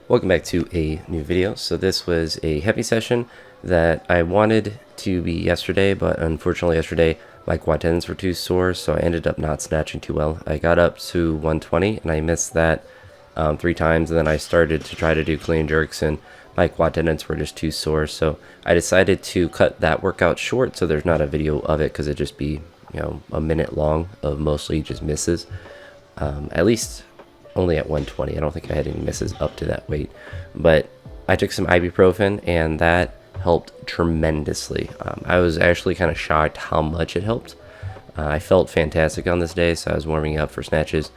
Welcome back to a new video. So this was a heavy session that I wanted to be yesterday, but unfortunately yesterday my quad tendons were too sore, so I ended up not snatching too well. I got up to 120 and I missed that 3 times, and then I started to try to do clean jerks and my quad tendons were just too sore, so I decided to cut that workout short so there's not a video of it, because it'd just be, you know, a minute long of mostly just misses. At least only at 120. I don't think I had any misses up to that weight, but I took some ibuprofen and that helped tremendously. I was actually kind of shocked how much it helped. I felt fantastic on this day, so I was warming up for snatches.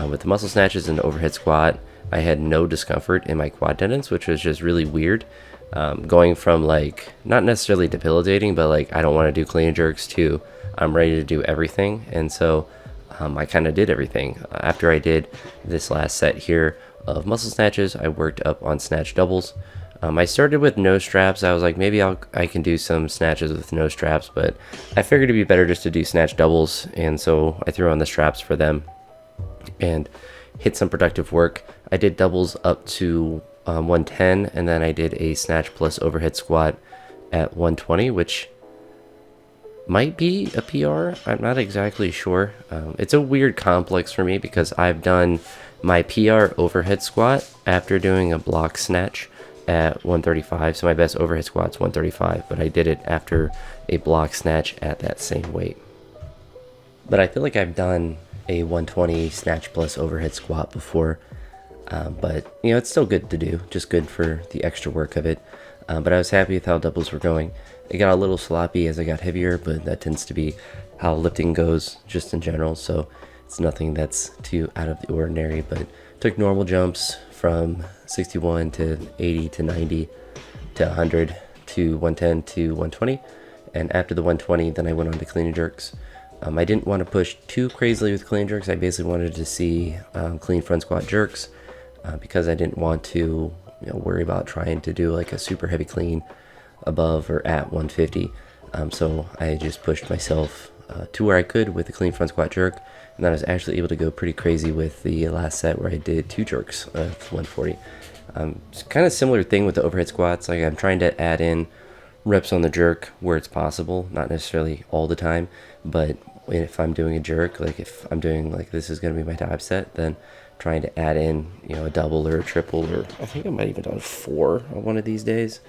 With the muscle snatches and the overhead squat, I had no discomfort in my quad tendons, which was just really weird. Going from, like, not necessarily debilitating, but like I don't want to do clean jerks to I'm ready to do everything. And so I kind of did everything. After I did this last set here of muscle snatches, I worked up on snatch doubles. I started with no straps. I was like, maybe I can do some snatches with no straps, but I figured it'd be better just to do snatch doubles, and so I threw on the straps for them and hit some productive work. I did doubles up to 110, and then I did a snatch plus overhead squat at 120, which might be a PR. I'm not exactly sure. It's a weird complex for me because I've done my PR overhead squat after doing a block snatch at 135. So my best overhead squat's 135, but I did it after a block snatch at that same weight. But I feel like I've done a 120 snatch plus overhead squat before, but you know, it's still good to do, just good for the extra work of it. But I was happy with how doubles were going. It got a little sloppy as I got heavier, but that tends to be how lifting goes just in general, so it's nothing that's too out of the ordinary. But took normal jumps from 61 to 80 to 90 to 100 to 110 to 120, and after the 120 then I went on to clean and jerks. I didn't want to push too crazily with clean jerks. I basically wanted to see clean front squat jerks because I didn't want to worry about trying to do like a super heavy clean above or at 150. So I just pushed myself to where I could with the clean front squat jerk, and then I was actually able to go pretty crazy with the last set where I did 2 jerks of 140. It's kind of similar thing with the overhead squats. Like, I'm trying to add in reps on the jerk where it's possible, not necessarily all the time, but if I'm doing a jerk, like if I'm doing like this is going to be my top set, then trying to add in, you know, a double or a triple, or I think I might even done 4 on one of these days.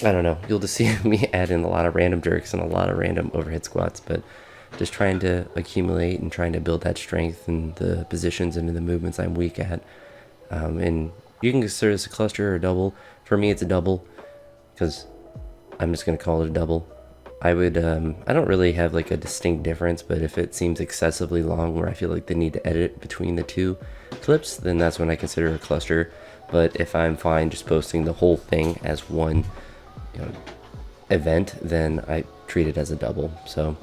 I don't know, you'll just see me add in a lot of random jerks and a lot of random overhead squats, but just trying to accumulate and trying to build that strength in the positions and in the movements I'm weak at. And you can consider this a cluster or a double. For me, it's a double because I'm just going to call it a double. I don't really have like a distinct difference, but if it seems excessively long where I feel like they need to edit between the 2 clips, then that's when I consider a cluster. But if I'm fine just posting the whole thing as one, event, then I treat it as a double. So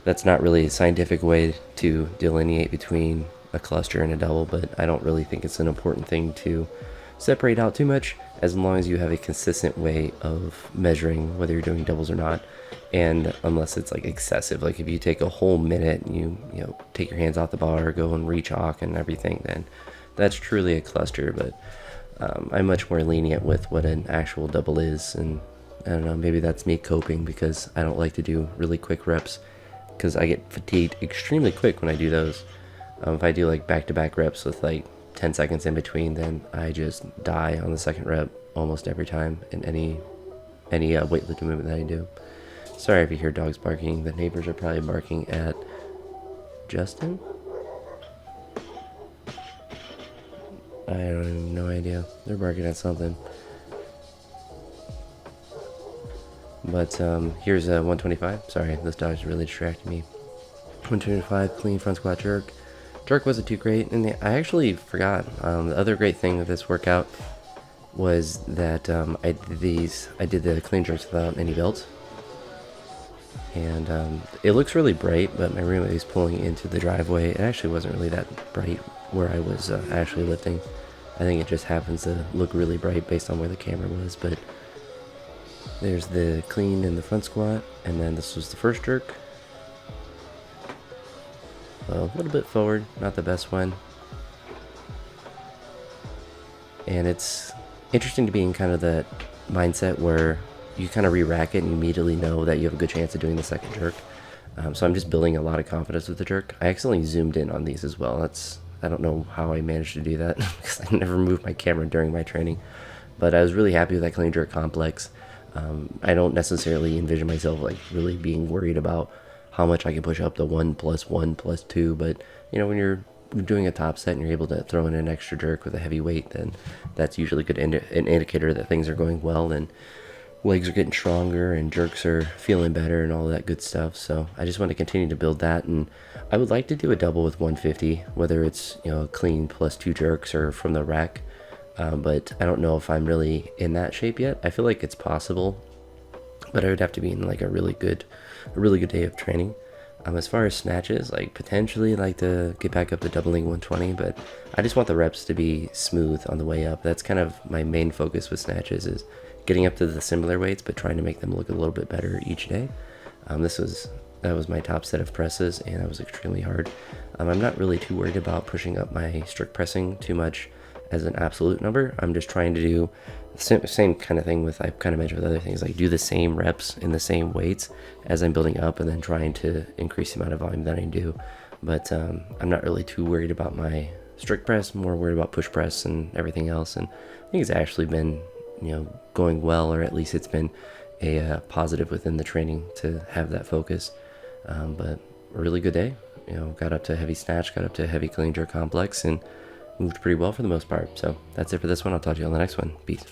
that's not really a scientific way to delineate between a cluster and a double, but I don't really think it's an important thing to separate out too much, as long as you have a consistent way of measuring whether you're doing doubles or not. And unless it's like excessive, like if you take a whole minute and you take your hands off the bar, go and re-chalk and everything, then that's truly a cluster. But I'm much more lenient with what an actual double is, and I don't know, maybe that's me coping because I don't like to do really quick reps because I get fatigued extremely quick when I do those. If I do like back-to-back reps with like 10 seconds in between, then I just die on the second rep almost every time in any weightlifting movement that I do. Sorry if you hear dogs barking. The neighbors are probably barking at Justin. I have no idea. They're barking at something. But here's a 125. Sorry, this dog's really distracting me. 125 clean front squat jerk. Jerk wasn't too great, and I actually forgot. The other great thing with this workout was that I did the clean jerks without any belts, and it looks really bright. But my roommate was pulling into the driveway. It actually wasn't really that bright where I was actually lifting. I think it just happens to look really bright based on where the camera was, but there's the clean in the front squat, and then this was the first jerk. A little bit forward, not the best one. And it's interesting to be in kind of that mindset where you kind of re-rack it and you immediately know that you have a good chance of doing the second jerk. So I'm just building a lot of confidence with the jerk. I accidentally zoomed in on these as well. I don't know how I managed to do that because I never moved my camera during my training. But I was really happy with that clean jerk complex. I don't necessarily envision myself like really being worried about how much I can push up to 1+1+2. But when you're doing a top set and you're able to throw in an extra jerk with a heavy weight, then that's usually good an indicator that things are going well and legs are getting stronger and jerks are feeling better and all that good stuff. So I just want to continue to build that, and I would like to do a double with 150, whether it's clean plus 2 jerks or from the rack. But I don't know if I'm really in that shape yet. I feel like it's possible, but I would have to be in like a really good day of training. As far as snatches, like potentially like to get back up to doubling 120, but I just want the reps to be smooth on the way up. That's kind of my main focus with snatches, is getting up to the similar weights, but trying to make them look a little bit better each day. That was my top set of presses, and that was extremely hard. I'm not really too worried about pushing up my strict pressing too much as an absolute number. I'm just trying to do the same kind of thing with, I kind of mentioned with other things, like do the same reps in the same weights as I'm building up, and then trying to increase the amount of volume that I do. But I'm not really too worried about my strict press, more worried about push press and everything else. And I think it's actually been going well, or at least it's been a positive within the training to have that focus. But a really good day. Got up to heavy snatch, got up to heavy clean jerk complex, and moved pretty well for the most part. So that's it for this one. I'll talk to you on the next one. Peace.